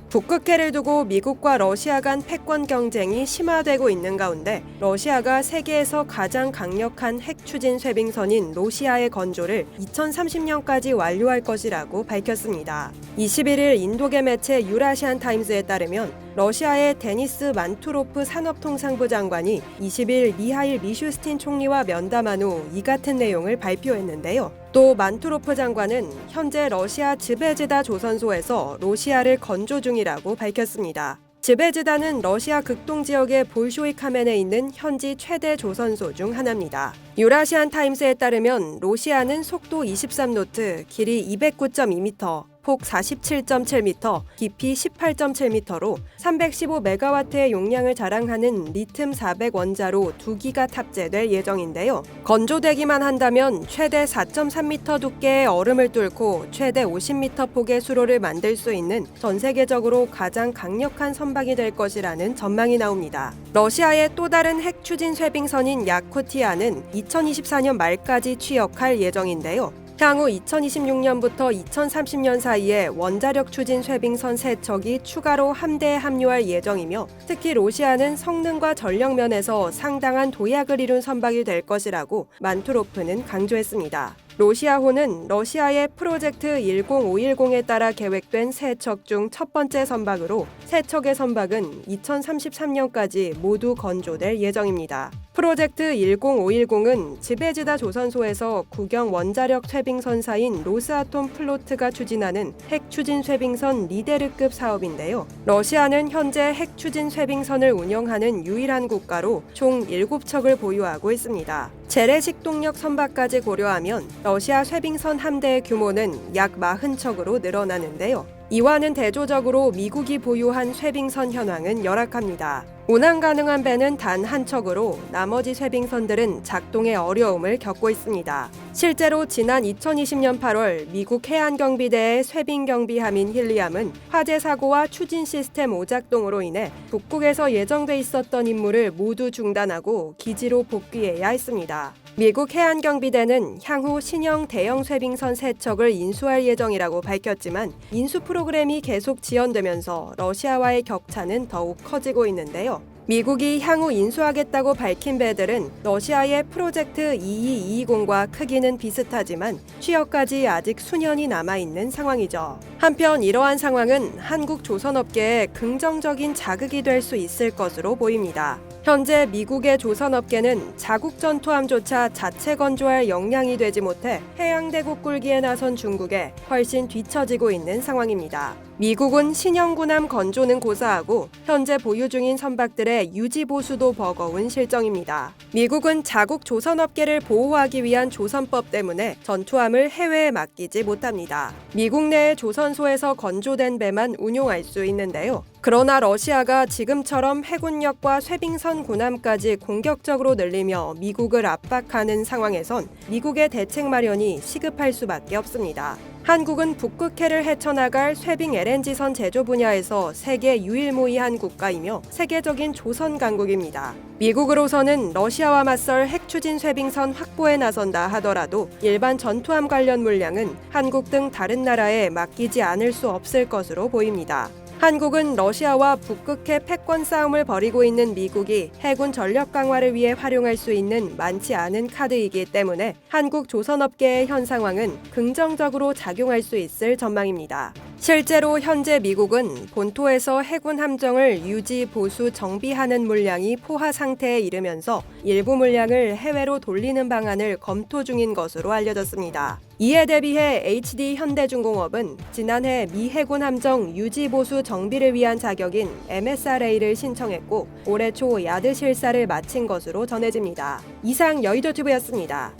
북극해를 두고 미국과 러시아 간 패권 경쟁이 심화되고 있는 가운데 러시아가 세계에서 가장 강력한 핵 추진 쇄빙선인 로시아의 건조를 2030년까지 완료할 것이라고 밝혔습니다. 21일 인도계 매체 유라시안 타임스에 따르면 러시아의 데니스 만투로프 산업통상부 장관이 20일 미하일 미슈스틴 총리와 면담한 후 이 같은 내용을 발표했는데요. 또 만투로프 장관은 현재 러시아 즈베즈다 조선소에서 로시아를 건조 중이라고 밝혔습니다. 즈베즈다는 러시아 극동 지역의 볼쇼이카멘에 있는 현지 최대 조선소 중 하나입니다. 유라시안 타임스에 따르면 로시아는 속도 23노트, 길이 209.2m, 폭 47.7m, 깊이 18.7m로 315메가와트의 용량을 자랑하는 리튬 400 원자로 2기가 탑재될 예정인데요. 건조되기만 한다면 최대 4.3m 두께의 얼음을 뚫고 최대 50m 폭의 수로를 만들 수 있는 전 세계적으로 가장 강력한 선박이 될 것이라는 전망이 나옵니다. 러시아의 또 다른 핵 추진 쇄빙선인 야쿠티아는 2024년 말까지 취역할 예정인데요. 향후 2026년부터 2030년 사이에 원자력 추진 쇄빙선 3척이 추가로 함대에 합류할 예정이며 특히 로시아는 성능과 전력 면에서 상당한 도약을 이룬 선박이 될 것이라고 만투로프는 강조했습니다. 로시아호는 러시아의 프로젝트 10510에 따라 계획된 3척 중 첫 번째 선박으로 3척의 선박은 2033년까지 모두 건조될 예정입니다. 프로젝트 10510은 즈베즈다 조선소에서 국영 원자력 쇄빙선사인 로스아톰 플로트가 추진하는 핵 추진 쇄빙선 리데르급 사업인데요. 러시아는 현재 핵 추진 쇄빙선을 운영하는 유일한 국가로 총 7척을 보유하고 있습니다. 재래식 동력 선박까지 고려하면 러시아 쇄빙선 함대의 규모는 약 40척으로 늘어나는데요. 이와는 대조적으로 미국이 보유한 쇄빙선 현황은 열악합니다. 운항 가능한 배는 단 한 척으로 나머지 쇄빙선들은 작동에 어려움을 겪고 있습니다. 실제로 지난 2020년 8월 미국 해안경비대의 쇄빙경비함인 힐리암은 화재 사고와 추진 시스템 오작동으로 인해 북극에서 예정돼 있었던 임무를 모두 중단하고 기지로 복귀해야 했습니다. 미국 해안경비대는 향후 신형 대형 쇄빙선 3척을 인수할 예정이라고 밝혔지만 인수 프로그램이 계속 지연되면서 러시아와의 격차는 더욱 커지고 있는데요. 미국이 향후 인수하겠다고 밝힌 배들은 러시아의 프로젝트 2220과 크기는 비슷하지만 취역까지 아직 수년이 남아있는 상황이죠. 한편 이러한 상황은 한국 조선업계에 긍정적인 자극이 될 수 있을 것으로 보입니다. 현재 미국의 조선업계는 자국 전투함조차 자체 건조할 역량이 되지 못해 해양대국 굴기에 나선 중국에 훨씬 뒤처지고 있는 상황입니다. 미국은 신형 군함 건조는 고사하고 현재 보유 중인 선박들의 유지 보수도 버거운 실정입니다. 미국은 자국 조선업계를 보호하기 위한 조선법 때문에 전투함을 해외에 맡기지 못합니다. 미국 내의 조선소에서 건조된 배만 운용할 수 있는데요. 그러나 러시아가 지금처럼 해군력과 쇄빙선 군함까지 공격적으로 늘리며 미국을 압박하는 상황에선 미국의 대책 마련이 시급할 수밖에 없습니다. 한국은 북극해를 헤쳐나갈 쇄빙 LNG선 제조 분야에서 세계 유일무이한 국가이며 세계적인 조선 강국입니다. 미국으로서는 러시아와 맞설 핵 추진 쇄빙선 확보에 나선다 하더라도 일반 전투함 관련 물량은 한국 등 다른 나라에 맡기지 않을 수 없을 것으로 보입니다. 한국은 러시아와 북극해 패권 싸움을 벌이고 있는 미국이 해군 전력 강화를 위해 활용할 수 있는 많지 않은 카드이기 때문에 한국 조선업계의 현 상황은 긍정적으로 작용할 수 있을 전망입니다. 실제로 현재 미국은 본토에서 해군 함정을 유지, 보수, 정비하는 물량이 포화 상태에 이르면서 일부 물량을 해외로 돌리는 방안을 검토 중인 것으로 알려졌습니다. 이에 대비해 HD 현대중공업은 지난해 미 해군 함정 유지, 보수, 정비를 위한 자격인 MSRA를 신청했고 올해 초 야드 실사를 마친 것으로 전해집니다. 이상 여의도튜브였습니다.